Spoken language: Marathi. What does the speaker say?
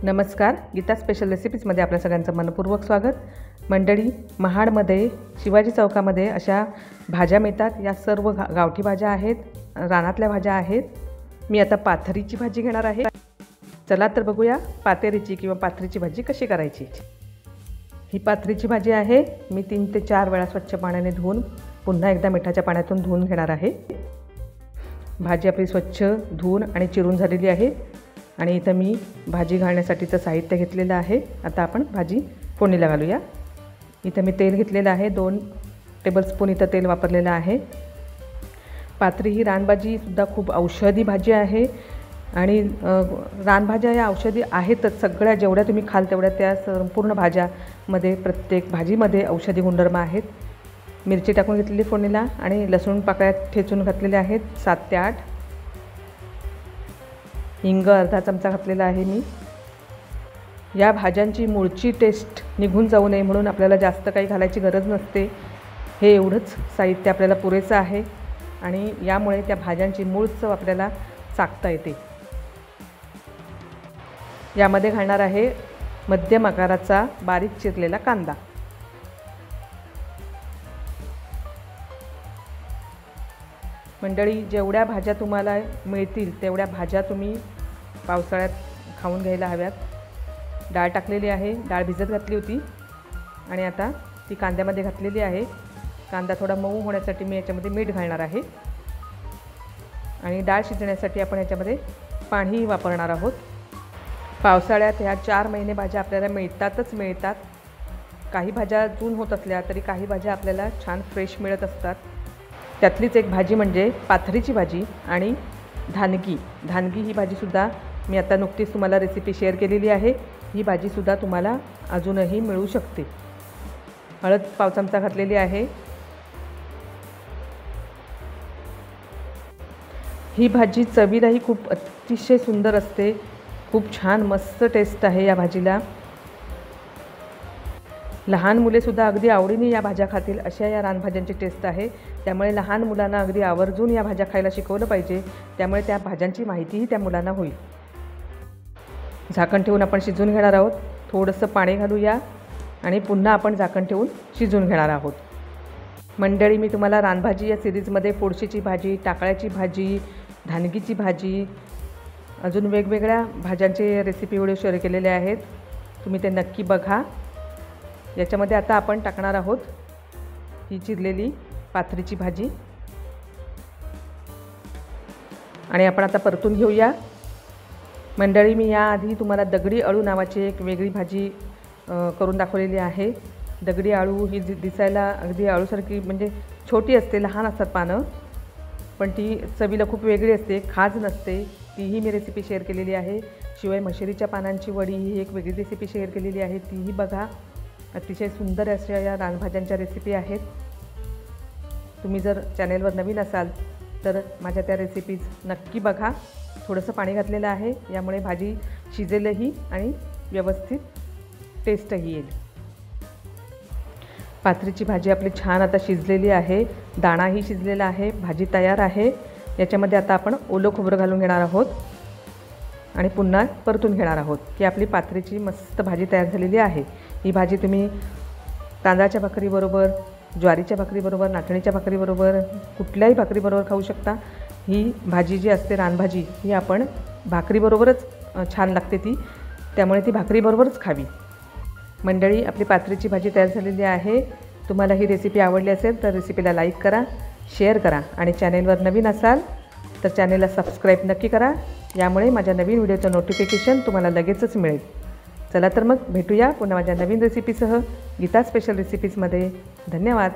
नमस्कार, गीता स्पेशल रेसिपीजमध्ये आपल्या सगळ्यांचं मनपूर्वक स्वागत। मंडळी, महाडमध्ये शिवाजी चौकामध्ये अशा भाज्या मिळतात। या सर्व गावठी भाज्या आहेत, रानातल्या भाज्या आहेत। मी आता पाथरीची भाजी घेणार आहे। चला तर बघूया पातेरीची किंवा पाथरीची भाजी कशी करायची। ही पाथरीची भाजी आहे। मी 3 ते 4 वेळा स्वच्छ पाण्याने धुवून पुन्हा एकदा मिठाच्या पाण्यातून धुवून घेणार आहे। भाजी आपली स्वच्छ धुवून आणि चिरून झालेली आहे आणि इथं मी भाजी घालण्यासाठीचं साहित्य घेतलेलं आहे। आता आपण भाजी फोडणीला घालूया। इथं मी तेल घेतलेलं आहे, 2 टेबलस्पून इथं तेल वापरलेलं आहे। पाथरी ही रानभाजी सुद्धा खूप औषधी भाजी आहे आणि रानभाज्या या औषधी आहेतच। सगळ्या जेवढ्या तुम्ही खाल तेवढ्या त्या संपूर्ण भाज्यामध्ये प्रत्येक भाजीमध्ये औषधी गुणधर्म आहेत। मिरची टाकून घेतलेली फोडणीला आणि लसूण पाकळ्या ठेचून घातलेल्या आहेत 7 ते 8। हिंग अर्धा चमचा घातलेला आहे मी। या भाज्यांची मूळची टेस्ट निघून जाऊ नये म्हणून आपल्याला जास्त काही घालायची गरज नसते। हे एवढंच साहित्य आपल्याला पुरेसं आहे आणि यामुळे त्या भाज्यांची मूळ चव आपल्याला चाखता येते। यामध्ये घालणार आहे मध्यम आकाराचा बारीक चिरलेला कांदा। मंडळी, जेवढ्या भाज्या तुम्हाला मिळतील तेवढ्या भाज्या तुम्ही पावसाळ्यात खाऊन घ्यायला हव्यात। डाळ टाकलेली आहे, डाळ भिजत घातली होती आणि आता ती कांद्यामध्ये घातलेली आहे। कांदा थोडा मऊ होण्यासाठी मी याच्यामध्ये मीठ घालणार आहे आणि डाळ शिजण्यासाठी आपण याच्यामध्ये पाणीही वापरणार आहोत। पावसाळ्यात ह्या 4 महिने भाज्या आपल्याला मिळतात। काही भाज्या जून होत असल्या तरी काही भाज्या आपल्याला छान फ्रेश मिळत असतात। त्यातलीच एक भाजी म्हणजे पाथरीची भाजी आणि धानगी ही भाजीसुद्धा मी आता नुकतीच तुम्हाला रेसिपी शेअर केलेली आहे। ही भाजीसुद्धा तुम्हाला अजूनही मिळू शकते। हळद पाव चमचा घातलेली आहे। ही भाजी चवीलाही खूप अतिशय सुंदर असते। खूप छान मस्त टेस्ट आहे या भाजीला। लहान मुलेसुद्धा अगदी आवडीने या भाज्या खातील अशा या रानभाज्यांची टेस्ट आहे। त्यामुळे लहान मुलांना अगदी आवर्जून या भाज्या खायला शिकवलं पाहिजे। त्यामुळे त्या भाज्यांची माहितीही त्या मुलांना होईल। झाकण ठेवून आपण शिजवून घेणार आहोत। थोडंसं पाणी घालूया आणि पुन्हा आपण झाकण ठेवून शिजवून घेणार आहोत। मंडळी, मी तुम्हाला रानभाजी या सिरीजमध्ये फोडशीची भाजी, टाकळ्याची भाजी, धानगीची भाजी, अजून वेगवेगळ्या भाज्यांचे रेसिपी व्हिडिओ शेअर केलेले आहेत। तुम्ही ते नक्की बघा। याच्यामध्ये आता आपण टाकणार आहोत ही चिरलेली पाथरीची भाजी आणि आपण आता परतून घेऊया। मंडळी, मी याआधी तुम्हाला दगडी अळू नावाची एक वेगळी भाजी करून दाखवलेली आहे। दगडी अळू ही दिसायला अगदी अळूसारखी म्हणजे छोटी असते, लहान असतात पानं, पण ती चवीला खूप वेगळी असते, खाज नसते। तीही मी रेसिपी शेअर केलेली आहे। शिवाय मशेरीच्या पानांची वडी ही एक वेगळी रेसिपी शेअर केलेली आहे, तीही बघा। अतिशय सुंदर अशा या रानभाज्यांच्या रेसिपी आहेत। तुम्ही जर चॅनेलवर नवीन असाल तर माझ्या त्या रेसिपीज नक्की बघा। थोडंसं पाणी घातलेलं आहे, यामुळे भाजी शिजेलही आणि व्यवस्थित टेस्टही येईल। पाथरीची भाजी आपली छान आता शिजलेली आहे, दाणाही शिजलेला आहे, भाजी तयार आहे। याच्यामध्ये आता आपण ओलं खोबरं घालून घेणार आहोत आणि पुन्हा परतून घेणार आहोत की आपली पाथरीची मस्त भाजी तयार झालेली आहे। ही भाजी तुम्ही तांदळाच्या भाकरीबरोबर, ज्वारीच्या भाकरीबरोबर, नाचणीच्या भाकरीबरोबर, कुठल्याही भाकरीबरोबर खाऊ शकता। ही भाजी जी असते रानभाजी ही आपण भाकरीबरोबरच छान लागते ती, त्यामुळे ती भाकरीबरोबरच खावी। मंडळी, आपली पाथरीची भाजी तयार झालेली आहे। तुम्हाला ही रेसिपी आवडली असेल तर रेसिपीला लाईक करा, शेअर करा आणि चॅनेलवर नवीन असाल तर चॅनेलला सबस्क्राईब नक्की करा। यामुळे माझ्या नवीन व्हिडिओचं नोटिफिकेशन तुम्हाला लगेचच मिळेल। चला तर मग भेटूया पुन्हा माझ्या नवीन रेसिपीसह गीता स्पेशल रेसिपीजमध्ये। धन्यवाद।